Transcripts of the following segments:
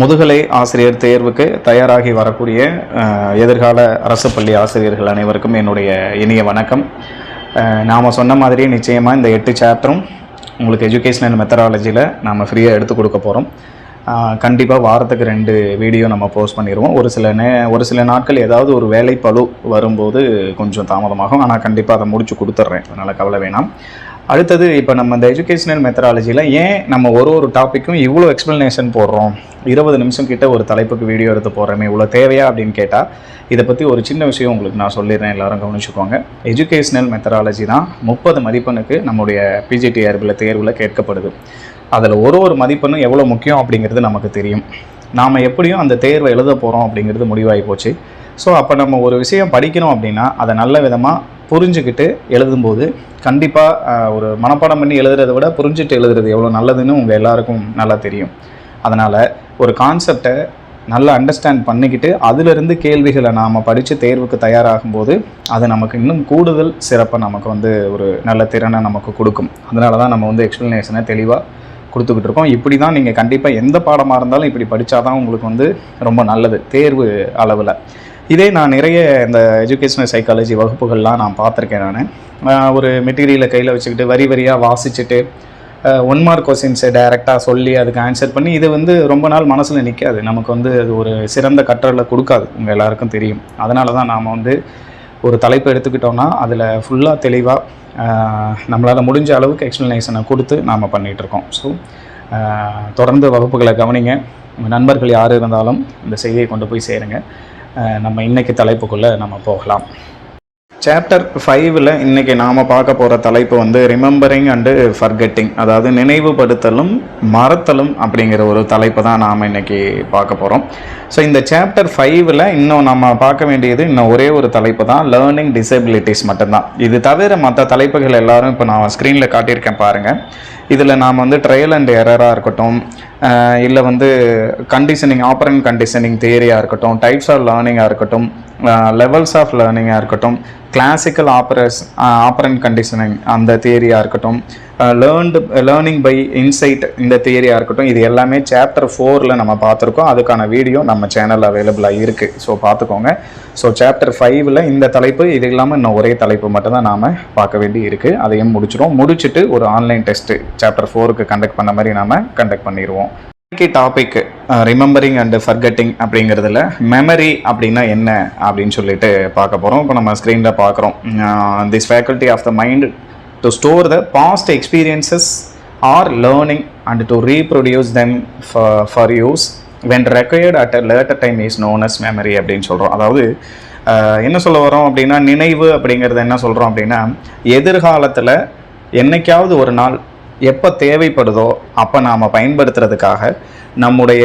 முதுகலை ஆசிரியர் தேர்வுக்கு தயாராகி வரக்கூடிய எதிர்கால அரசு பள்ளி ஆசிரியர்கள் அனைவருக்கும் என்னுடைய இனிய வணக்கம். நாம் சொன்ன மாதிரியே நிச்சயமாக இந்த 8 சாப்டரும் உங்களுக்கு எஜுகேஷனல் மெத்தடாலஜியில் நாம் ஃப்ரீயாக எடுத்து கொடுக்க போகிறோம். கண்டிப்பாக வாரத்துக்கு 2 வீடியோ நம்ம போஸ்ட் பண்ணிடுவோம். ஒரு சில நாட்கள் ஏதாவது ஒரு வேலை பளு வரும்போது கொஞ்சம் தாமதமாகும், ஆனால் கண்டிப்பாக அதை முடிச்சு கொடுத்துட்றேன், அதனால் கவலை வேணாம். அடுத்தது, இப்போ நம்ம இந்த எஜுகேஷனல் மெத்தடாலஜியில் ஏன் நம்ம ஒரு டாப்பிக்கும் இவ்வளோ எக்ஸ்ப்ளனேஷன் போடுறோம், 20 நிமிஷம் கிட்ட ஒரு தலைப்புக்கு வீடியோ எடுத்து போடுறோமே, இவ்வளோ தேவையா அப்படின்னு கேட்டால், இதை பற்றி ஒரு சின்ன விஷயம் உங்களுக்கு நான் சொல்லிடுறேன், எல்லோரும் கவனிச்சுக்கோங்க. எஜுகேஷனல் மெத்தடாலஜி தான் 30 மதிப்பெண்ணுக்கு நம்முடைய பிஜிடிஆர்பியில் தேர்வில் கேட்கப்படுது. அதில் ஒரு மதிப்பெண்ணும் எவ்வளோ முக்கியம் அப்படிங்கிறது நமக்கு தெரியும். நாம் எப்படியும் அந்த தேர்வை எழுத போகிறோம் அப்படிங்கிறது முடிவாகி போச்சு. ஸோ அப்போ நம்ம ஒரு விஷயம் படிக்கணும் அப்படின்னா அதை நல்ல விதமாக புரிஞ்சுக்கிட்டு எழுதும்போது கண்டிப்பாக ஒரு மனப்பாடம் பண்ணி எழுதுறதை விட புரிஞ்சுட்டு எழுதுறது எவ்வளோ நல்லதுன்னு உங்கள் எல்லாருக்கும் நல்லா தெரியும். அதனால் ஒரு கான்செப்டை நல்லா அண்டர்ஸ்டாண்ட் பண்ணிக்கிட்டு அதிலிருந்து கேள்விகளை நாம் படித்து தேர்வுக்கு தயாராகும்போது அது நமக்கு இன்னும் கூடுதல் சிறப்பை நமக்கு ஒரு நல்ல திறனை நமக்கு கொடுக்கும். அதனால தான் நம்ம எக்ஸ்ப்ளனேஷனை தெளிவாக கொடுத்துக்கிட்டு இருக்கோம். இப்படி தான் நீங்கள் கண்டிப்பாக எந்த பாடமாக இருந்தாலும் இப்படி படித்தா தான் உங்களுக்கு ரொம்ப நல்லது தேர்வு அளவில். இதே நான் நிறைய இந்த எஜுகேஷனல் சைக்காலஜி வகுப்புகள்லாம் நான் பார்த்துருக்கேன். நான் ஒரு மெட்டீரியலை கையில் வச்சுக்கிட்டு வரியாக வாசிச்சுட்டு 1 மார்க் கொஸ்டின்ஸை டைரெக்டாக சொல்லி அதுக்கு ஆன்சர் பண்ணி இது ரொம்ப நாள் மனசில் நிற்காது, நமக்கு அது ஒரு சிறந்த கற்றலை கொடுக்காது, உங்கள் எல்லாருக்கும் தெரியும். அதனால தான் நாம் ஒரு தலைப்பு எடுத்துக்கிட்டோன்னா அதில் ஃபுல்லாக தெளிவாக நம்மளால் முடிஞ்ச அளவுக்கு எக்ஸ்ப்ளனேஷனை கொடுத்து நாம் பண்ணிகிட்ருக்கோம். ஸோ தொடர்ந்து வகுப்புகளை கவனிங்க. உங்கள் நண்பர்கள் யார் இருந்தாலும் இந்த செய்தியை கொண்டு போய் சேருங்க. நம்ம இன்றைக்கி தலைப்புக்குள்ளே நம்ம போகலாம். சாப்டர் 5ல் இன்றைக்கி நாம் பார்க்க போகிற தலைப்பு ரிமெம்பரிங் அண்டு ஃபர்கெட்டிங், அதாவது நினைவுபடுத்தலும் மறத்தலும் அப்படிங்கிற ஒரு தலைப்பை தான் நாம் இன்றைக்கி பார்க்க போகிறோம். ஸோ இந்த சாப்டர் 5ல் இன்னும் நம்ம பார்க்க வேண்டியது இன்னும் ஒரே ஒரு தலைப்பு தான், லேர்னிங் டிசபிலிட்டிஸ் மட்டும்தான். இது தவிர மற்ற தலைப்புகள் எல்லாரும் இப்போ நான் ஸ்க்ரீனில் காட்டியிருக்கேன் பாருங்கள். இதில் நாம் ட்ரையல் அண்ட் எரராக இருக்கட்டும், இல்லை கண்டிஷனிங், ஆப்பரண்ட் கண்டிஷனிங் தியரியாக இருக்கட்டும், டைப்ஸ் ஆஃப் லேர்னிங்காக இருக்கட்டும், லெவல்ஸ் ஆஃப் லேர்னிங்காக இருக்கட்டும், கிளாசிக்கல் ஆப்பரண்ட் கண்டிஷனிங் அந்த தியரியாக இருக்கட்டும், லேர்னிங் பை இன்சைட் இந்த தியரியாக இருக்கட்டும், இது எல்லாமே சாப்டர் 4ல் நம்ம பார்த்துருக்கோம். அதுக்கான வீடியோ நம்ம சேனலில் அவைலபிளாக இருக்குது, ஸோ பார்த்துக்கோங்க. ஸோ சாப்டர் 5ல் இந்த தலைப்பு, இது இல்லாமல் இன்னும் ஒரே தலைப்பு மட்டும் தான் நாம் பார்க்க வேண்டி இருக்குது. அதையும் முடிச்சுட்டு ஒரு ஆன்லைன் டெஸ்ட்டு சாப்டர் 4க்கு கண்டக்ட் பண்ண மாதிரி நாம் கண்டக்ட் பண்ணிடுவோம். டாபிக் ரிமெம்பரிங் அண்ட் ஃபர்கெட்டிங் அப்படிங்கிறதுல மெமரி அப்படின்னா என்ன அப்படின்னு சொல்லிட்டு பார்க்க போகிறோம். இப்போ நம்ம ஸ்க்ரீனில் பார்க்குறோம், this faculty of the mind to store the past experiences or learning and to reproduce them for use when required at a later time is known as memory அப்படின்னு சொல்கிறோம். அதாவது என்ன சொல்ல வரோம் அப்படின்னா, நினைவு அப்படிங்கிறது என்ன சொல்கிறோம் அப்படின்னா, எதிர்காலத்தில் என்னைக்காவது ஒரு நாள் எப்போ தேவைப்படுதோ அப்போ நாம் பயன்படுத்துறதுக்காக நம்முடைய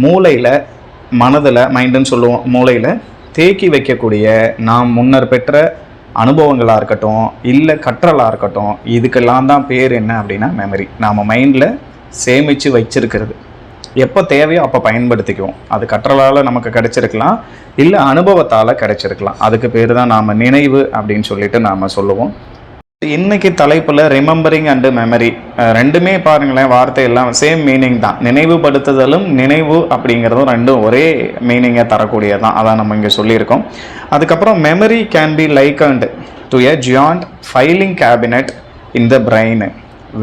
மூளையில், மனதில், மைண்டுன்னு சொல்லுவோம், மூளையில் தேக்கி வைக்கக்கூடிய நாம் முன்னர் பெற்ற அனுபவங்களாக இருக்கட்டும், இல்லை கற்றலாக இருக்கட்டும், இதுக்கெல்லாம் தான் பேர் என்ன அப்படின்னா மெமரி. நாம் மைண்டில் சேமித்து வச்சிருக்கிறது, எப்போ தேவையோ அப்போ பயன்படுத்திக்குவோம். அது கற்றலால் நமக்கு கிடைச்சிருக்கலாம், இல்லை அனுபவத்தால் கிடைச்சிருக்கலாம். அதுக்கு பேர் தான் நாம் நினைவு அப்படின்னு சொல்லிட்டு நாம் சொல்லுவோம். இன்னைக்கு தலைப்பில் ரிமெம்பரிங் அண்டு மெமரி ரெண்டுமே பாருங்களேன், வார்த்தை எல்லாம் சேம் மீனிங் தான். நினைவுபடுத்துதலும் நினைவு அப்படிங்கிறதும் ரெண்டும் ஒரே மீனிங்கை தரக்கூடியதான், அதான் நம்ம இங்கே சொல்லியிருக்கோம். அதுக்கப்புறம் memory can be likened to a joint filing cabinet in the brain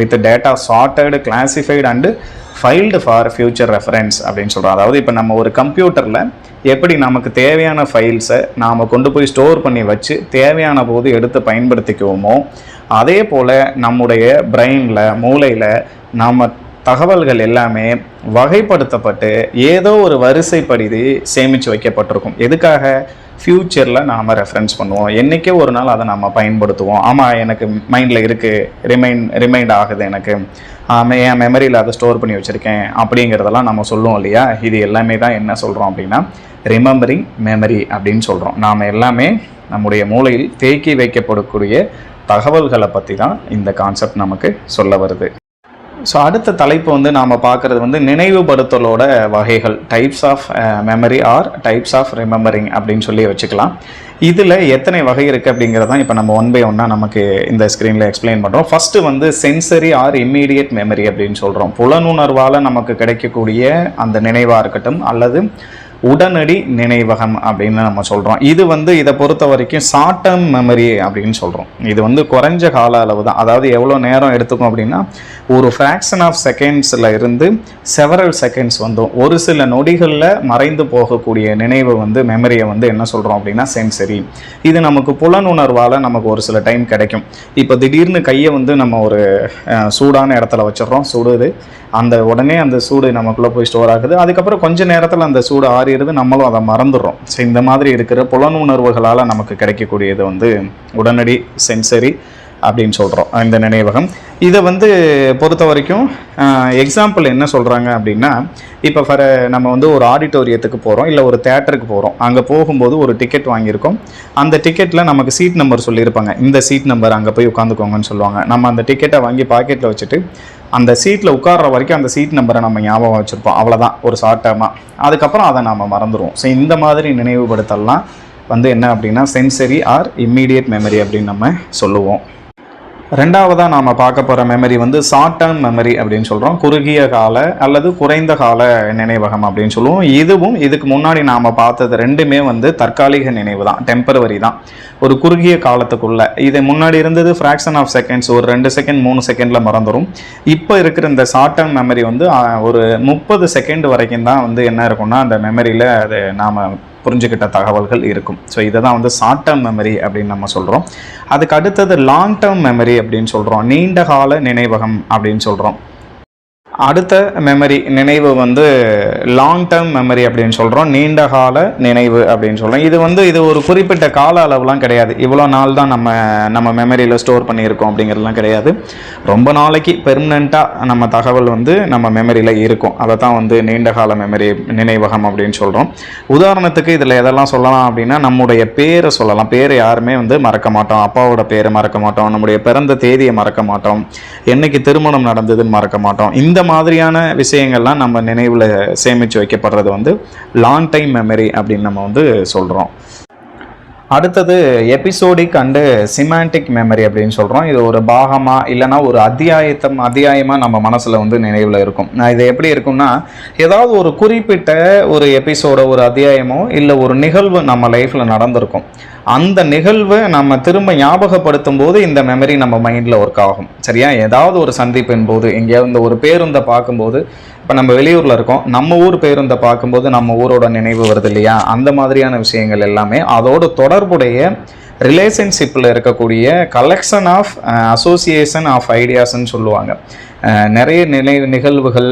with data sorted, classified and filed for future reference அப்படின்னு சொல்கிறோம். அதாவது இப்போ நம்ம ஒரு கம்ப்யூட்டரில் எப்படி நமக்கு தேவையான ஃபைல்ஸை நாம் கொண்டு போய் ஸ்டோர் பண்ணி வச்சு தேவையான போது எடுத்து பயன்படுத்திக்குவோமோ, அதே போல் நம்முடைய பிரெயினில், மூளையில் நாம் தகவல்கள் எல்லாமே வகைப்படுத்தப்பட்டு ஏதோ ஒரு வரிசைப்படி சேமித்து வைக்கப்பட்டிருக்கும். எதுக்காக? ஃப்யூச்சரில் நாம் ரெஃபரன்ஸ் பண்ணுவோம், என்றைக்கே ஒரு நாள் அதை நம்ம பயன்படுத்துவோம். ஆமாம், எனக்கு மைண்டில் இருக்குது, ரிமைண்ட் ஆகுது, எனக்கு என் மெமரியில் அதை ஸ்டோர் பண்ணி வச்சுருக்கேன் அப்படிங்கிறதெல்லாம் நம்ம சொல்லுவோம் இல்லையா. இது எல்லாமே தான் என்ன சொல்கிறோம் அப்படின்னா ரிமெம்பரிங் மெமரி அப்படின்னு சொல்கிறோம். நாம் எல்லாமே நம்முடைய மூளையில் தேக்கி வைக்கப்படக்கூடிய தகவல்களை பற்றி தான் இந்த கான்செப்ட் நமக்கு சொல்ல வருது. ஸோ அடுத்த தலைப்பு வந்து நாம் பார்க்குறது வந்து நினைவுபடுத்தலோட வகைகள், types of memory or types of remembering அப்படின்னு சொல்லி வச்சுக்கலாம். இதில் எத்தனை வகை இருக்குது அப்படிங்கிறதான் இப்போ நம்ம 1 by 1 நமக்கு இந்த ஸ்க்ரீனில் எக்ஸ்பிளைன் பண்ணுறோம். ஃபஸ்ட்டு வந்து சென்சரி ஆர் இம்மீடியட் மெமரி அப்படின்னு சொல்கிறோம். புலனுணர்வால் நமக்கு கிடைக்கக்கூடிய அந்த நினைவாக இருக்கட்டும் அல்லது உடனடி நினைவகம் அப்படின்னு நம்ம சொல்கிறோம். இது வந்து இதை பொறுத்த வரைக்கும் ஷார்ட் டேர்ம் மெமரி அப்படின்னு சொல்கிறோம். இது வந்து குறைஞ்ச கால அளவு தான். அதாவது எவ்வளோ நேரம் எடுத்துக்கும் அப்படின்னா ஒரு ஃப்ராக்ஷன் ஆஃப் செகண்ட்ஸில் இருந்து செவரல் செகண்ட்ஸ் வந்து ஒரு சில நொடிகளில் மறைந்து போகக்கூடிய நினைவு வந்து மெமரியை வந்து என்ன சொல்கிறோம் அப்படின்னா சென்சரி. இது நமக்கு புலனுணர்வால் நமக்கு ஒரு சில டைம் கிடைக்கும். இப்போ திடீர்னு கையை வந்து நம்ம ஒரு சூடான இடத்துல வச்சிடறோம், சுடுது, அந்த உடனே அந்த சூடு நமக்குள்ளே போய் ஸ்டோர் ஆகுது. அதுக்கப்புறம் கொஞ்ச நேரத்தில் அந்த சூடு ஆறிடுது, நம்மளும் அதை மறந்துடுறோம். ஸோ இந்த மாதிரி இருக்கிற புலனுணர்வுகளால் நமக்கு கிடைக்கக்கூடியது வந்து உடனடி சென்சரி அப்படின்னு சொல்கிறோம், இந்த நினைவகம். இதை வந்து பொறுத்த வரைக்கும் எக்ஸாம்பிள் என்ன சொல்கிறாங்க அப்படின்னா, இப்போ நம்ம வந்து ஒரு ஆடிட்டோரியத்துக்கு போகிறோம், இல்லை ஒரு தேட்டருக்கு போகிறோம். அங்கே போகும்போது ஒரு டிக்கெட் வாங்கியிருக்கோம். அந்த டிக்கெட்டில் நமக்கு சீட் நம்பர் சொல்லியிருப்பாங்க, இந்த சீட் நம்பர் அங்கே போய் உட்காந்துக்கோங்கன்னு சொல்லுவாங்க. நம்ம அந்த டிக்கெட்டை வாங்கி பாக்கெட்டில் வச்சுட்டு அந்த சீட்டில் உட்கார்ற வரைக்கும் அந்த சீட் நம்பரை நம்ம ஞாபகம் வச்சுருப்போம், அவ்வளோதான், ஒரு ஷார்ட் டேர்மாக. அதுக்கப்புறம் அதை நம்ம மறந்துடுவோம். ஸோ இந்த மாதிரி நினைவுபடுத்தலாம் வந்து என்ன அப்படின்னா சென்சரி ஆர் இம்மீடியட் மெமரி அப்படின்னு நம்ம சொல்லுவோம். ரெண்டாவதாக நாம் பார்க்க போகிற மெமரி வந்து ஷார்ட் டேர்ம் மெமரி அப்படின்னு சொல்கிறோம். குறுகிய கால அல்லது குறைந்த கால நினைவகம் அப்படின்னு சொல்லுவோம். இதுவும் இதுக்கு முன்னாடி நாம் பார்த்தது ரெண்டுமே வந்து தற்காலிக நினைவு தான், டெம்பரவரி தான், ஒரு குறுகிய காலத்துக்குள்ள. இது முன்னாடி இருந்தது ஃப்ராக்ஷன் ஆஃப் செகண்ட்ஸ், ஒரு 2 செகண்ட் 3 செகண்டில் மறந்துடும். இப்போ இருக்கிற இந்த ஷார்ட் டேர்ம் மெமரி வந்து ஒரு 30 செகண்ட் வரைக்கும் தான் வந்து என்ன இருக்கும்னா அந்த மெமரியில் அது நாம் புரிஞ்சுக்கிட்ட தகவல்கள் இருக்கும். ஸோ இதை தான் வந்து ஷார்ட் டேர்ம் மெமரி அப்படின்னு நம்ம சொல்கிறோம். அதுக்கு அடுத்தது லாங் டேர்ம் மெமரி அப்படின்னு சொல்கிறோம், நீண்ட கால நினைவகம் அப்படின்னு சொல்கிறோம். அடுத்த மெமரி நினைவு வந்து லாங் டேர்ம் மெமரி அப்படின்னு சொல்கிறோம், நீண்ட கால நினைவு அப்படின்னு சொல்கிறோம். இது ஒரு குறிப்பிட்ட கால அளவுலாம் கிடையாது, இவ்வளோ நாள் தான் நம்ம மெமரியில் ஸ்டோர் பண்ணியிருக்கோம் அப்படிங்கிறதுலாம் கிடையாது. ரொம்ப நாளைக்கு பெர்மனெண்ட்டாக நம்ம தகவல் வந்து நம்ம மெமரியில் இருக்கும். அதை தான் வந்து நீண்ட கால மெமரி நினைவகம் அப்படின்னு சொல்கிறோம். உதாரணத்துக்கு இதில் எதெல்லாம் சொல்லலாம் அப்படின்னா, நம்முடைய பேரை சொல்லலாம். பேரை யாருமே வந்து மறக்க மாட்டோம், அப்பாவோட பேரை மறக்க மாட்டோம், நம்முடைய பிறந்த தேதியை மறக்க மாட்டோம், என்னைக்கு திருமணம் நடந்ததுன்னு மறக்க மாட்டோம். இந்த மாதிரியான விஷயங்கள்லாம் நம்ம நினைவில் சேமித்து வைக்கப்படுறது வந்து லாங் டைம் மெமரி அப்படின்னு நம்ம வந்து சொல்கிறோம். அடுத்தது எபிசோடிக் அண்டு சிமாண்டிக் மெமரி அப்படின்னு சொல்கிறோம். இது ஒரு பாகமாக இல்லைனா ஒரு அத்தியாயமாக நம்ம மனசில் வந்து நினைவில் இருக்கும். இது எப்படி இருக்கும்னா, ஏதாவது ஒரு குறிப்பிட்ட ஒரு எபிசோடோ ஒரு அத்தியாயமோ இல்லை ஒரு நிகழ்வு நம்ம லைஃப்பில் நடந்திருக்கும். அந்த நிகழ்வை நம்ம திரும்ப ஞாபகப்படுத்தும் போது இந்த மெமரி நம்ம மைண்டில் ஒர்க் ஆகும். சரியா? ஏதாவது ஒரு சந்திப்பின் போது, எங்கேயாவது ஒரு பேருந்தை பார்க்கும்போது, இப்போ நம்ம வெளியூரில் இருக்கோம், நம்ம ஊர் பேருந்தை பார்க்கும்போது நம்ம ஊரோட நினைவு வருது இல்லையா? அந்த மாதிரியான விஷயங்கள் எல்லாமே அதோட தொடர்புடைய ரிலேஷன்ஷிப்பில் இருக்கக்கூடிய கலெக்ஷன் ஆஃப் அசோசியேஷன் ஆஃப் ஐடியாஸ்ன்னு சொல்லுவாங்க. நிறைய நிகழ்வுகள்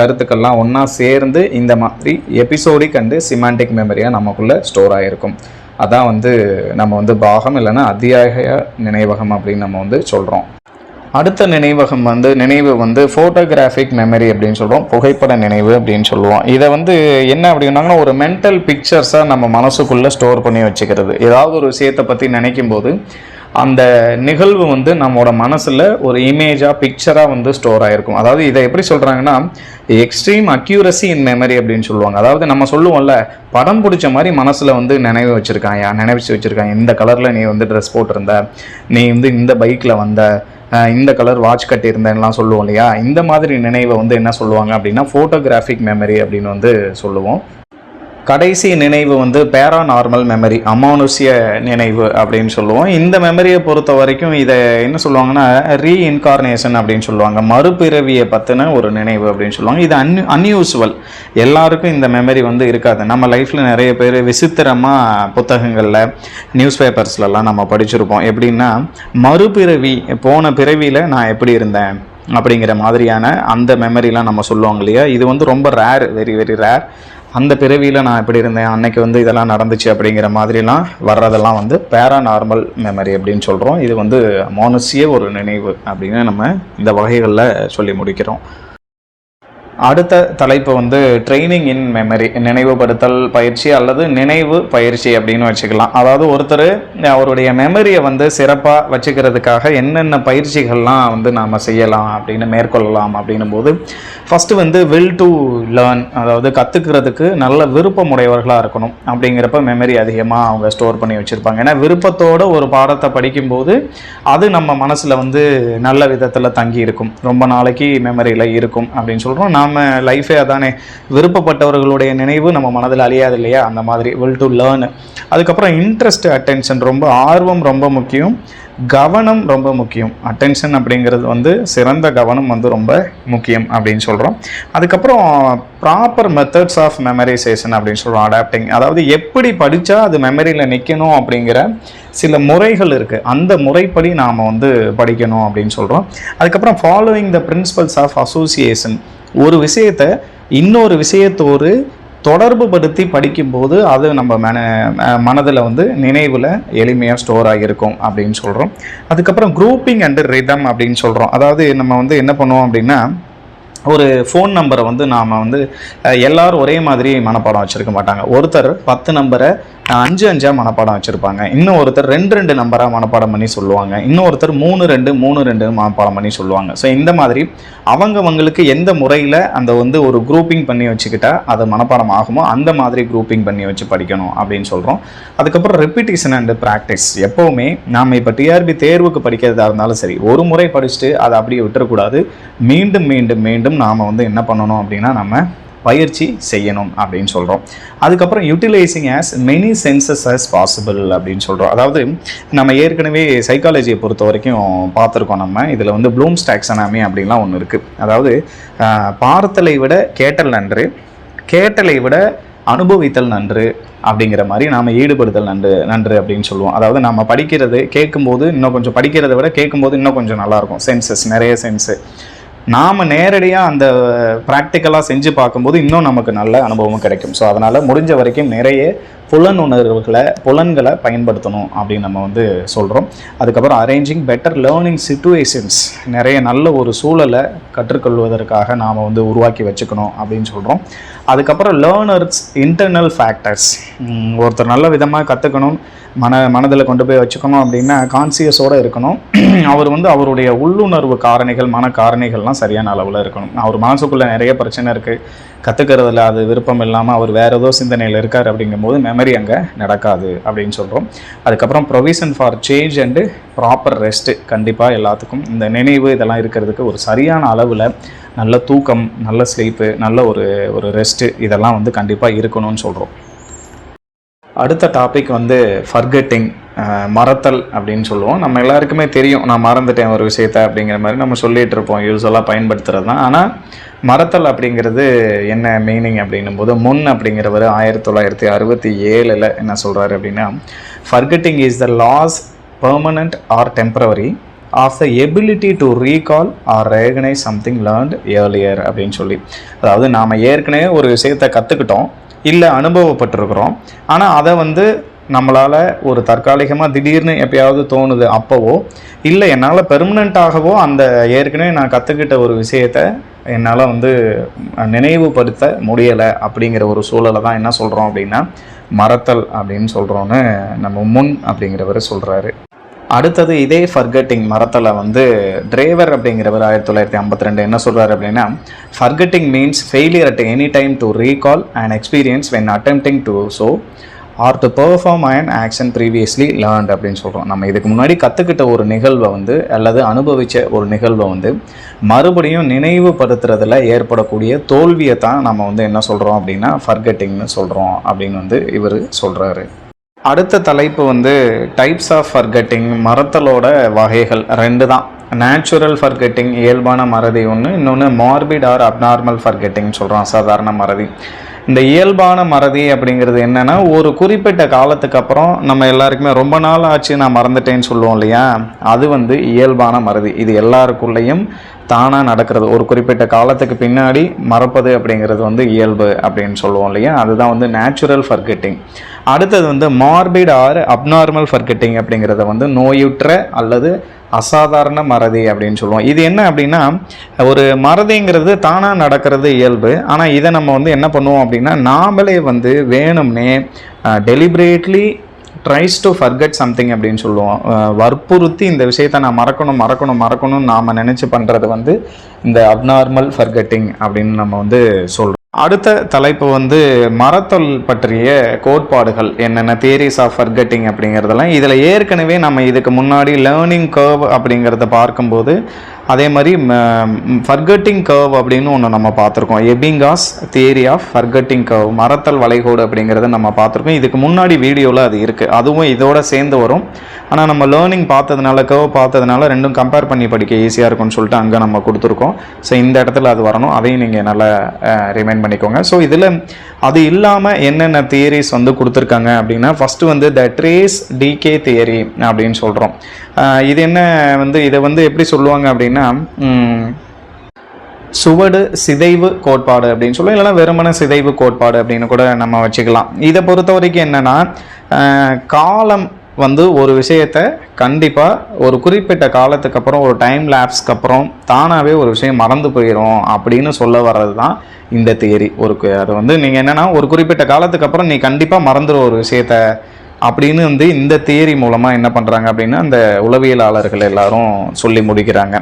கருத்துக்கள்லாம் ஒன்றா சேர்ந்து இந்த மாதிரி எபிசோடிக் அண்டு சிமாண்டிக் மெமரியாக நமக்குள்ளே ஸ்டோர் ஆகிருக்கும். அதான் வந்து நம்ம வந்து பாகம் இல்லைன்னா அத்தியாய நினைவகம் அப்படின்னு நம்ம வந்து சொல்கிறோம். அடுத்த நினைவு வந்து ஃபோட்டோகிராஃபிக் மெமரி அப்படின்னு சொல்கிறோம், புகைப்பட நினைவு அப்படின்னு சொல்லுவோம். இதை வந்து என்ன அப்படின்னாங்கன்னா, ஒரு மென்டல் பிக்சர்ஸாக நம்ம மனசுக்குள்ளே ஸ்டோர் பண்ணி வச்சுக்கிறது. ஏதாவது ஒரு விஷயத்தை பற்றி நினைக்கும் போது அந்த நிகழ்வு வந்து நம்மளோட மனசில் ஒரு இமேஜாக பிக்சராக வந்து ஸ்டோர் ஆகிருக்கும். அதாவது இதை எப்படி சொல்கிறாங்கன்னா, எக்ஸ்ட்ரீம் அக்யூரசி இன் மெமரி அப்படின்னு சொல்லுவாங்க. அதாவது நம்ம சொல்லுவோம்ல, படம் பிடிச்ச மாதிரி மனசில் வந்து நினைவு வச்சுருக்காங்க, இந்த கலரில் நீ வந்து ட்ரெஸ் போட்டிருந்த, நீ வந்து இந்த பைக்கில் வந்த, இந்த கலர் வாட்ச் கட்டியிருந்தேன்லாம் சொல்லுவோம் இல்லையா? இந்த மாதிரி நினைவை வந்து என்ன சொல்லுவாங்க அப்படின்னா ஃபோட்டோகிராஃபிக் மெமரி அப்படின்னு வந்து சொல்லுவோம். கடைசி நினைவு வந்து பேராநார்மல் மெமரி, அமானுஷ்ய நினைவு அப்படின்னு சொல்லுவோம். இந்த மெமரியை பொறுத்த வரைக்கும் இதை என்ன சொல்லுவாங்கன்னா ரீஇன்கார்னேஷன் அப்படின்னு சொல்லுவாங்க, மறுபிறவியை பற்றின ஒரு நினைவு அப்படின்னு சொல்லுவாங்க. இது அன்யூஸ்வல், எல்லாருக்கும் இந்த மெமரி வந்து இருக்காது. நம்ம லைஃப்பில் நிறைய பேர் விசித்திரமாக புத்தகங்களில் நியூஸ் பேப்பர்ஸ்லலாம் நம்ம படிச்சிருப்போம். எப்படின்னா, மறுபிறவி, போன பிறவியில் நான் எப்படி இருந்தேன் அப்படிங்கிற மாதிரியான அந்த மெமரிலாம் நம்ம சொல்லுவாங்க இல்லையா? இது வந்து ரொம்ப ரேர், வெரி வெரி ரேர். அந்த பிறவியில் நான் எப்படி இருந்தேன், அன்னைக்கு வந்து இதெல்லாம் நடந்துச்சு அப்படிங்கிற மாதிரிலாம் வர்றதெல்லாம் வந்து பேராநார்மல் மெமரி அப்படின்னு சொல்கிறோம். இது வந்து அமானுஷ்ய ஒரு நினைவு அப்படின்னு நம்ம இந்த வகைகளில் சொல்லி முடிக்கிறோம். அடுத்த தலைப்பு வந்து ட்ரைனிங் இன் மெமரி, நினைவுபடுத்தல் பயிற்சி அல்லது நினைவு பயிற்சி அப்படின்னு வச்சுக்கலாம். அதாவது ஒருத்தர் அவருடைய மெமரியை வந்து சிறப்பாக வச்சுக்கிறதுக்காக என்னென்ன பயிற்சிகள்லாம் வந்து நாம் செய்யலாம் அப்படின்னு மேற்கொள்ளலாம் அப்படின்னும் போது ஃபஸ்ட்டு வந்து வில் டு லேர்ன், அதாவது கற்றுக்கிறதுக்கு நல்ல விருப்பமுடையவர்களாக இருக்கணும். அப்படிங்கிறப்ப மெமரி அதிகமாக அவங்க ஸ்டோர் பண்ணி வச்சுருப்பாங்க. ஏன்னா விருப்பத்தோடு ஒரு பாடத்தை படிக்கும்போது அது நம்ம மனசில் வந்து நல்ல விதத்தில் தங்கி இருக்கும், ரொம்ப நாளைக்கு மெமரியில் இருக்கும் அப்படின்னு சொல்கிறோம். நாம் லைஃபே அதானே, விருப்பப்பட்டவர்களுடைய நினைவு நம்ம மனதில் அழியாது இல்லையா, அந்த மாதிரி வில் டு லேர்ன். அதுக்கப்புறம் இன்ட்ரெஸ்ட், அட்டென்ஷன், ரொம்ப ஆர்வம் ரொம்ப முக்கியம், கவனம் ரொம்ப முக்கியம். அட்டென்ஷன் அப்படிங்கிறது வந்து சிறந்த கவனம் வந்து ரொம்ப முக்கியம் அப்படின்னு சொல்கிறோம். அதுக்கப்புறம் ப்ராப்பர் மெத்தட்ஸ் ஆஃப் மெமரைசேஷன் அப்படின்னு சொல்கிறோம், அடாப்டிங். அதாவது எப்படி படித்தா அது மெமரியில் நிற்கணும் அப்படிங்கிற சில முறைகள் இருக்குது, அந்த முறைப்படி நாம் வந்து படிக்கணும் அப்படின்னு சொல்கிறோம். அதுக்கப்புறம் following the principles of association, ஒரு விஷயத்தை இன்னொரு விஷயத்தோடு தொடர்பு படுத்தி படிக்கும்போது அது நம்ம மனதில் வந்து நினைவில் எளிமையாக ஸ்டோர் ஆகியிருக்கும் அப்படின்னு சொல்கிறோம். அதுக்கப்புறம் குரூப்பிங் அண்ட் ரிதம் அப்படின்னு சொல்கிறோம். அதாவது நம்ம வந்து என்ன பண்ணுவோம் அப்படின்னா, ஒரு ஃபோன் நம்பரை வந்து நாம் வந்து எல்லோரும் ஒரே மாதிரி மனப்பாடம் வச்சுருக்க மாட்டாங்க. ஒருத்தர் 10 நம்பரை 5 மனப்பாடம் வச்சுருப்பாங்க, இன்னும் ஒருத்தர் 2 நம்பராக மனப்பாடம் பண்ணி சொல்லுவாங்க, இன்னொருத்தர் 3-2 மனப்பாடம் பண்ணி சொல்லுவாங்க. ஸோ இந்த மாதிரி அவங்களுக்கு எந்த முறையில் அந்த வந்து ஒரு குரூப்பிங் பண்ணி வச்சுக்கிட்டா அது மனப்பாடம் ஆகுமோ அந்த மாதிரி குரூப்பிங் பண்ணி வச்சு படிக்கணும் அப்படின்னு சொல்கிறோம். அதுக்கப்புறம் ரெப்பிட்டேஷன் அண்ட் ப்ராக்டிஸ். எப்போவுமே நாம் இப்போ டிஆர்பி தேர்வுக்கு படிக்கிறதா இருந்தாலும் சரி, ஒரு முறை படிச்சுட்டு அதை அப்படியே விட்டுறக்கூடாது. மீண்டும் மீண்டும் மீண்டும் நாம் வந்து என்ன பண்ணணும் அப்படின்னா நம்ம பயிற்சி செய்யணும் அப்படின்னு சொல்கிறோம். அதுக்கப்புறம் utilising as many senses as possible அப்படின்னு சொல்கிறோம். அதாவது நம்ம ஏற்கனவே சைக்காலஜியை பொறுத்த வரைக்கும் பார்த்துருக்கோம். நம்ம இதில் வந்து ப்ளூம்ஸ் டாக்ஸானமி அப்படின்லாம் ஒன்று இருக்குது. அதாவது பார்த்தலை விட கேட்டல் நன்று, கேட்டலை விட அனுபவித்தல் நன்று அப்படிங்கிற மாதிரி நாம் ஈடுபடுதல் நன்று அப்படின்னு சொல்லுவோம். அதாவது நம்ம படிக்கிறது கேட்கும்போது இன்னும் கொஞ்சம், படிக்கிறத விட கேட்கும்போது இன்னும் கொஞ்சம் நல்லாயிருக்கும். சென்சஸ், நிறைய சென்ஸு நாம் நேரடியாக அந்த ப்ராக்டிக்கலாக செஞ்சு பார்க்கும்போது இன்னும் நமக்கு நல்ல அனுபவமும் கிடைக்கும். ஸோ அதனால் முடிஞ்ச வரைக்கும் நிறைய புலன்களை பயன்படுத்தணும் அப்படின்னு நம்ம வந்து சொல்கிறோம். அதுக்கப்புறம் அரேஞ்சிங் பெட்டர் லேர்னிங் சிச்சுவேஷன்ஸ், நிறைய நல்ல ஒரு சூழலை கற்றுக்கொள்வதற்காக நாம் வந்து உருவாக்கி வச்சுக்கணும் அப்படின்னு சொல்கிறோம். அதுக்கப்புறம் லேர்னர்ஸ் இன்டர்னல் ஃபேக்டர்ஸ், ஒருத்தர் நல்ல விதமாக கற்றுக்கணும், மனதில் கொண்டு போய் வச்சுக்கணும் அப்படின்னா கான்சியஸோடு இருக்கணும். அவர் வந்து அவருடைய உள்ளுணர்வு காரணிகள், மன காரணிகள்லாம் சரியான அளவில் இருக்கணும். அவர் மனசுக்குள்ளே நிறைய பிரச்சனை இருக்குது, கற்றுக்கிறதுல அது விருப்பம் இல்லாமல் அவர் வேறு ஏதோ சிந்தனையில் இருக்கார் அப்படிங்கும்போது மெமரி அங்கே நடக்காது அப்படின்னு சொல்கிறோம். அதுக்கப்புறம் provision for change and proper rest, கண்டிப்பாக எல்லாத்துக்கும் இந்த நினைவு இதெல்லாம் இருக்கிறதுக்கு ஒரு சரியான அளவில் நல்ல தூக்கம், நல்ல ஸ்லீப்பு, நல்ல ஒரு ரெஸ்ட்டு இதெல்லாம் வந்து கண்டிப்பாக இருக்கணும்னு சொல்கிறோம். அடுத்த டாபிக் வந்து ஃபர்கெட்டிங், மறத்தல் அப்படின்னு சொல்லுவோம். நம்ம எல்லாருக்குமே தெரியும், நான் மறந்துட்டேன் ஒரு விஷயத்தை அப்படிங்கிற மாதிரி நம்ம சொல்லிகிட்டு இருப்போம், யூஸ்வலாக பயன்படுத்துகிறது தான். ஆனால் மறத்தல் அப்படிங்கிறது என்ன மீனிங் அப்படின்னும் போது, முன் அப்படிங்கிறவர் 1967 என்ன சொல்கிறாரு அப்படின்னா, forgetting is the loss permanent or temporary of the ability to recall or recognise something learnt earlier அப்படின்னு சொல்லி. அதாவது நாம் ஏற்கனவே ஒரு விஷயத்தை கற்றுக்கிட்டோம், இல்லை அனுபவப்பட்டிருக்கிறோம், ஆனால் அதை வந்து நம்மளால் ஒரு தற்காலிகமாக திடீர்னு எப்பயாவது தோணுது அப்போவோ, இல்லை என்னால் பெர்மனண்ட்டாகவோ அந்த ஏற்கனவே நான் கற்றுக்கிட்ட ஒரு விஷயத்தை என்னால் வந்து நினைவுபடுத்த முடியலை அப்படிங்கிற ஒரு சூழலை தான் என்ன சொல்கிறோம் அப்படின்னா மறத்தல் அப்படின்னு சொல்கிறோன்னு நம்ம முன் அப்படிங்கிறவர் சொல்கிறாரு. அடுத்தது இதே ஃபர்கெட்டிங், மறத்தலை வந்து டிரைவர் அப்படிங்கிறவர் 1952 என்ன சொல்கிறார் அப்படின்னா, forgetting means failure at any time to recall and experience when attempting to so or to perform and action previously learned அப்படின்னு சொல்கிறோம். நம்ம இதுக்கு முன்னாடி கற்றுக்கிட்ட ஒரு நிகழ்வை வந்து அல்லது அனுபவித்த ஒரு நிகழ்வை வந்து மறுபடியும் நினைவுபடுத்துறதுல ஏற்படக்கூடிய தோல்வியை தான் நம்ம வந்து என்ன சொல்கிறோம் அப்படின்னா ஃபர்கெட்டிங்னு சொல்கிறோம் அப்படின்னு வந்து இவர் சொல்கிறாரு. அடுத்த தலைப்பு வந்து டைப்ஸ் ஆஃப் ஃபர்கெட்டிங், மறத்தலோட வகைகள் 2 தான். நேச்சுரல் ஃபர்கெட்டிங், இயல்பான மறதி ஒன்று, இன்னொன்று மார்பிட் ஆர் அப்நார்மல் ஃபர்கெட்டிங் சொல்கிறோம், அசாதாரண மறதி. இந்த இயல்பான மறதி அப்படிங்கிறது என்னென்னா, ஒரு குறிப்பிட்ட காலத்துக்கு அப்புறம் நம்ம எல்லாருக்குமே ரொம்ப நாள் ஆச்சு நான் மறந்துட்டேன்னு சொல்லுவோம் இல்லையா, அது வந்து இயல்பான மறதி. இது எல்லாருக்குள்ளேயும் தானாக நடக்கிறது. ஒரு குறிப்பிட்ட காலத்துக்கு பின்னாடி மறப்பது அப்படிங்கிறது வந்து இயல்பு அப்படின்னு சொல்லுவோம் இல்லையா, அதுதான் வந்து நேச்சுரல் ஃபர்கெட்டிங். அடுத்தது வந்து மார்பிட் ஆர் அப்நார்மல் ஃபர்கெட்டிங் அப்படிங்கிறத வந்து நோயுற்ற அல்லது அசாதாரண மறதி அப்படின்னு சொல்லுவோம். இது என்ன அப்படின்னா, ஒரு மறதிங்கிறது தானாக நடக்கிறது இயல்பு. ஆனால் இதை நம்ம வந்து என்ன பண்ணுவோம் அப்படின்னா, நாமளே வந்து வேணும்னே deliberately tries to forget something அப்படின்னு சொல்லுவோம். வற்புறுத்தி இந்த விஷயத்தை நான் மறக்கணும்னு நாம் நினச்சி பண்ணுறது வந்து இந்த அப்நார்மல் ஃபர்கெட்டிங் அப்படின்னு நம்ம வந்து சொல்கிறோம். அடுத்த தலைப்பு வந்து மறத்தல் பற்றிய கோட்பாடுகள் என்னென்ன, தியரிஸ் ஆஃப் ஃபர்கெட்டிங் அப்படிங்கிறதெல்லாம். இதில் ஏற்கனவே நம்ம இதுக்கு முன்னாடி லேர்னிங் கர்வ் அப்படிங்கிறத பார்க்கும்போது அதே மாதிரி ஃபர்கெட்டிங் கர்வ் அப்படின்னு ஒன்று நம்ம பார்த்துருக்கோம். எபிங்காஸ் தியரி ஆஃப் ஃபர்கெட்டிங் கர்வ், மறத்தல் வளைகோடு அப்படிங்கிறத நம்ம பார்த்துருக்கோம். இதுக்கு முன்னாடி வீடியோவில் அது இருக்குது, அதுவும் இதோட சேர்ந்து வரும். ஆனால் நம்ம லேர்னிங் பார்த்ததுனால, கர்வ் பார்த்ததுனால ரெண்டும் கம்பேர் பண்ணி படிக்க ஈஸியாக இருக்கும்னு சொல்லிட்டு அங்கே நம்ம கொடுத்துருக்கோம். ஸோ இந்த இடத்துல அது வரணும், அதையும் நீங்கள் நல்லா ரிமைண்ட் பண்ணிக்கோங்க. ஸோ இதில் அது இல்லாமல் என்னென்ன தியரிஸ் வந்து கொடுத்துருக்காங்க அப்படின்னா, ஃபஸ்ட்டு வந்து த ட்ரேஸ் டிகே தியரி அப்படின்னு சொல்கிறோம். இது என்ன வந்து, இதை வந்து எப்படி சொல்லுவாங்க அப்படின்னா, சுவடு சிதைவு கோட்பாடு அப்படின்னு சொல்லுவோம், இல்லைனா வெறுமன சிதைவு கோட்பாடு அப்படின்னு கூட நம்ம வச்சுக்கலாம். இதை பொறுத்த வரைக்கும் என்னென்னா, காலம் வந்து ஒரு விஷயத்தை கண்டிப்பாக ஒரு குறிப்பிட்ட காலத்துக்கு அப்புறம், ஒரு டைம் லேப்ஸ்க்கு அப்புறம் தானாகவே ஒரு விஷயம் மறந்து போயிடும் அப்படின்னு சொல்ல வர்றது தான் இந்த தியரி. அது வந்து நீங்கள் என்னென்னா, ஒரு குறிப்பிட்ட காலத்துக்கு அப்புறம் நீ கண்டிப்பாக மறந்துடும் ஒரு விஷயத்த அப்படின்னு வந்து இந்த தியரி மூலமாக என்ன பண்ணுறாங்க அப்படின்னா, அந்த உளவியலாளர்கள் எல்லாரும் சொல்லி முடிக்கிறாங்க.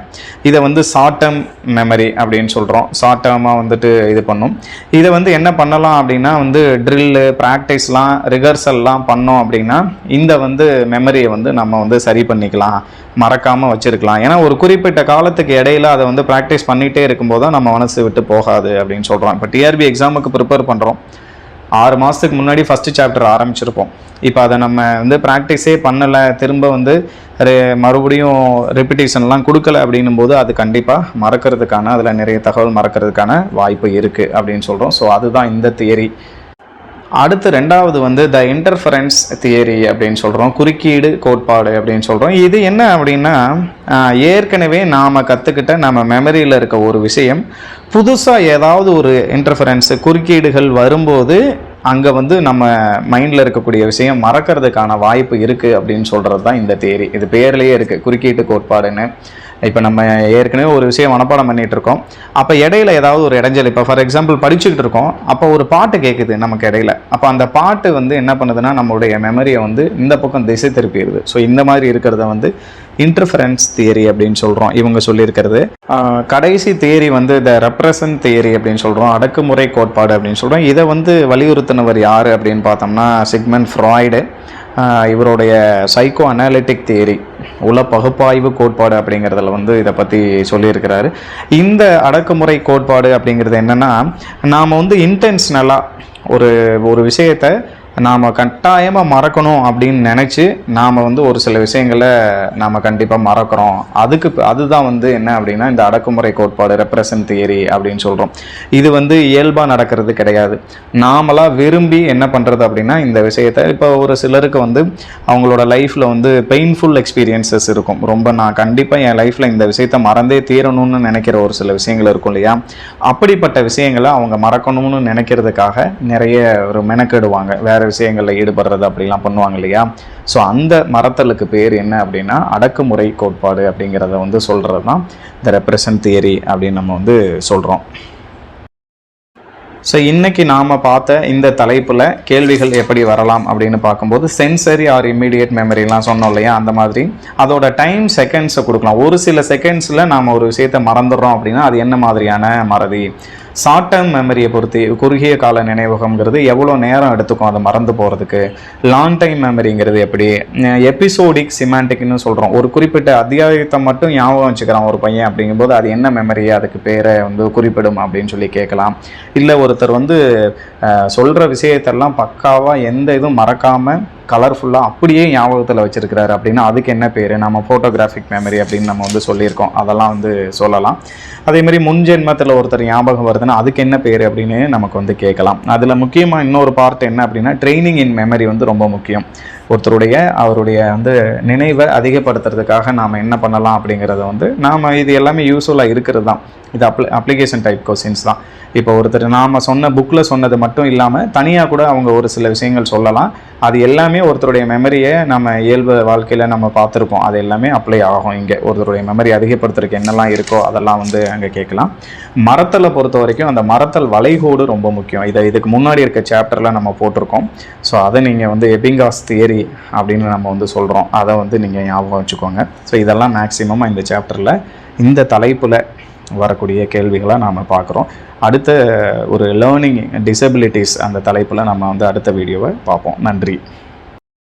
இதை வந்து ஷார்ட் டேர்ம் மெமரி அப்படின்னு சொல்கிறோம். ஷார்ட் டேர்மாக வந்துட்டு இது பண்ணும். இதை வந்து என்ன பண்ணலாம் அப்படின்னா, வந்து ட்ரில்லு, ப்ராக்டிஸ்லாம், ரிஹர்சல்லாம் பண்ணோம் அப்படின்னா இந்த வந்து மெமரியை வந்து நம்ம வந்து சரி பண்ணிக்கலாம், மறக்காமல் வச்சுருக்கலாம். ஏன்னா ஒரு குறிப்பிட்ட காலத்துக்கு இடையில அதை வந்து ப்ராக்டிஸ் பண்ணிகிட்டே இருக்கும்போது தான் நம்ம மனசு விட்டு போகாது அப்படின்னு சொல்கிறோம். இப்போ டிஆர்பி எக்ஸாமுக்கு ப்ரிப்பேர் பண்ணுறோம், 6 மாதத்துக்கு முன்னாடி ஃபஸ்ட்டு சாப்டர் ஆரம்பிச்சிருப்போம். இப்போ அதை நம்ம வந்து ப்ராக்டிஸே பண்ணலை, திரும்ப வந்து மறுபடியும் ரெப்பிட்டேஷன்லாம் கொடுக்கல அப்படின்னும் போது அது கண்டிப்பாக மறக்கிறதுக்கான, அதில் நிறைய தகவல் மறக்கிறதுக்கான வாய்ப்பு இருக்குது அப்படின்னு சொல்கிறோம். ஸோ அதுதான் இந்த தியரி. அடுத்து ரெண்டாவது வந்து த இன்டர்ஃபரன்ஸ் தியரி அப்படின்னு சொல்கிறோம், குறுக்கீடு கோட்பாடு அப்படின்னு சொல்கிறோம். இது என்ன அப்படின்னா, ஏற்கனவே நாம் கற்றுக்கிட்ட நம்ம மெமரியில் இருக்க ஒரு விஷயம் புதுசாக ஏதாவது ஒரு இன்டர்ஃபரன்ஸு, குறுக்கீடுகள் வரும்போது அங்கே வந்து நம்ம மைண்டில் இருக்கக்கூடிய விஷயம் மறக்கிறதுக்கான வாய்ப்பு இருக்குது அப்படின்னு சொல்கிறது தான் இந்த தியரி. இது பேர்லேயே இருக்குது, குறுக்கீட்டு கோட்பாடுன்னு. இப்போ நம்ம ஏற்கனவே ஒரு விஷயம் மனப்பாடம் பண்ணிகிட்டு இருக்கோம், அப்போ இடையில ஏதாவது ஒரு இடைஞ்சல், இப்போ ஃபார் எக்ஸாம்பிள் படிச்சுக்கிட்டு இருக்கோம், அப்போ ஒரு பாட்டு கேட்குது நமக்கு இடையில, அப்போ அந்த பாட்டு வந்து என்ன பண்ணுதுன்னா நம்மளுடைய மெமரியை வந்து இந்த பக்கம் திசை திருப்பிடுது. ஸோ இந்த மாதிரி இருக்கிறத வந்து இன்டர்ஃபரன்ஸ் தியரி அப்படின்னு சொல்கிறோம் இவங்க சொல்லியிருக்கிறது. கடைசி தியரி வந்து த ரெப்ரசன்ட் தியரி அப்படின்னு சொல்கிறோம், அடக்குமுறை கோட்பாடு அப்படின்னு சொல்கிறோம். இதை வந்து வலியுறுத்தினவர் யார் அப்படின்னு பார்த்தோம்னா சிக்மண்ட் ஃப்ராய்டு. இவருடைய சைக்கோ அனாலிட்டிக் தியரி, உள பகுப்பாய்வு கோட்பாடு அப்படிங்கிறதுல வந்து இதை பற்றி சொல்லியிருக்கிறாரு. இந்த அடக்குமுறை கோட்பாடு அப்படிங்கிறது என்னென்னா, நாம் வந்து இன்டென்ஷனலாக ஒரு விஷயத்தை நாம் கட்டாயமாக மறக்கணும் அப்படின்னு நினச்சி நாம் வந்து ஒரு சில விஷயங்களை நாம் கண்டிப்பாக மறக்கிறோம். அதுதான் வந்து என்ன அப்படின்னா இந்த அடக்குமுறை கோட்பாடு, ரெப்ரசன்ட் தியரி அப்படின்னு சொல்கிறோம். இது வந்து இயல்பாக நடக்கிறது கிடையாது. நாமளாக விரும்பி என்ன பண்ணுறது அப்படின்னா இந்த விஷயத்தை, இப்போ ஒரு சிலருக்கு வந்து அவங்களோட லைஃப்பில் வந்து பெயின்ஃபுல் எக்ஸ்பீரியன்சஸ் இருக்கும். ரொம்ப நான் கண்டிப்பாக என் லைஃப்பில் இந்த விஷயத்தை மறந்தே தீரணும்னு நினைக்கிற ஒரு சில விஷயங்கள் இருக்கும் இல்லையா, அப்படிப்பட்ட விஷயங்களை அவங்க மறக்கணும்னு நினைக்கிறதுக்காக நிறைய ஒரு மெனக்கெடுவாங்க, வேறு விஷயங்களில் ஈடுபடுறது அப்படிலாம் பண்ணுவாங்க இல்லையா. ஸோ அந்த மறத்தலுக்கு பேர் என்ன அப்படின்னா அடக்குமுறை கோட்பாடு அப்படிங்கிறத வந்து சொல்கிறது தான் இந்த ரெப்ரசன்ட் தியரி அப்படின்னு நம்ம வந்து சொல்கிறோம். ஸோ இன்றைக்கி நாம் பார்த்த இந்த தலைப்பில் கேள்விகள் எப்படி வரலாம் அப்படின்னு பார்க்கும்போது, சென்சரி ஆர் இம்மீடியட் மெமரிலாம் சொன்னோம் இல்லையா, அந்த மாதிரி அதோட டைம் செகண்ட்ஸை கொடுக்கலாம். ஒரு சில செகண்ட்ஸில் நாம் ஒரு விஷயத்தை மறந்துடுறோம் அப்படின்னா அது என்ன மாதிரியான மறதி. ஷார்ட் டேர்ம் மெமரியை பொறுத்து குறுகிய கால நினைவகம்ங்கிறது எவ்வளோ நேரம் எடுத்துக்கும் அதை மறந்து போகிறதுக்கு. லாங் டைம் மெமரிங்கிறது எப்படி. எபிசோடிக் சிமாண்டிக்னு சொல்கிறோம், ஒரு குறிப்பிட்ட அத்தியாயத்தை மட்டும் ஞாபகம் வச்சுக்கிறான் ஒரு பையன் அப்படிங்கும்போது அது என்ன மெமரியை, அதுக்கு பேரை வந்து குறிப்பிடும் அப்படின்னு சொல்லி கேட்கலாம். இல்லை ஒருத்தர் வந்து சொல்கிற விஷயத்தெல்லாம் பக்காவாக எந்த இதுவும் மறக்காமல் கலர்ஃபுல்லாக அப்படியே ஞாபகத்தில் வச்சுருக்கிறாரு அப்படின்னா அதுக்கு என்ன பேர், நம்ம ஃபோட்டோகிராஃபிக் மெமரி அப்படின்னு நம்ம வந்து சொல்லியிருக்கோம், அதெல்லாம் வந்து சொல்லலாம். அதேமாதிரி முன்ஜென்மத்தில் ஒருத்தர் ஞாபகம் வருதுன்னா அதுக்கு என்ன பேர் அப்படின்னு நமக்கு வந்து கேட்கலாம். அதில் முக்கியமாக இன்னொரு பார்ட் என்ன அப்படின்னா ட்ரைனிங் இன் மெமரி வந்து ரொம்ப முக்கியம். அவருடைய வந்து நினைவை அதிகப்படுத்துறதுக்காக நாம் என்ன பண்ணலாம் அப்படிங்கிறத வந்து நாம் இது எல்லாமே யூஸ்ஃபுல்லாக இருக்கிறது தான். இது அப்ளிகேஷன் டைப் கொஸ்டின்ஸ் தான். இப்போ ஒருத்தர் நாம் சொன்ன புக்கில் சொன்னது மட்டும் இல்லாமல் தனியாக கூட அவங்க ஒரு சில விஷயங்கள் சொல்லலாம். அது எல்லாமே ஒருத்தருடைய மெமரியை நம்ம இயல்பு வாழ்க்கையில் நம்ம பார்த்துருப்போம். அது எல்லாமே அப்ளை ஆகும். இங்கே ஒருத்தருடைய மெமரி அதிகப்படுத்துறதுக்கு என்னெல்லாம் இருக்கோ அதெல்லாம் வந்து அங்கே கேட்கலாம். மரத்தலை பொறுத்த வரைக்கும் அந்த மரத்தல் வளைகோடு ரொம்ப முக்கியம். இதுக்கு முன்னாடி இருக்க சாப்டரில் நம்ம போட்டிருக்கோம். ஸோ அதை நீங்கள் வந்து எபிங்காஸ் தியரி அப்படின்னு நம்ம வந்து சொல்கிறோம். அதை வந்து நீங்கள் ஞாபகம் வச்சுக்கோங்க. ஸோ இதெல்லாம் மேக்ஸிமமாக இந்த சாப்டரில் இந்த தலைப்பில் வரக்கூடிய கேள்விகளை நாம் பார்க்குறோம். அடுத்த ஒரு லேர்னிங் டிசபிலிட்டிஸ் அந்த தலைப்பில் நம்ம வந்து அடுத்த வீடியோவை பார்ப்போம். நன்றி.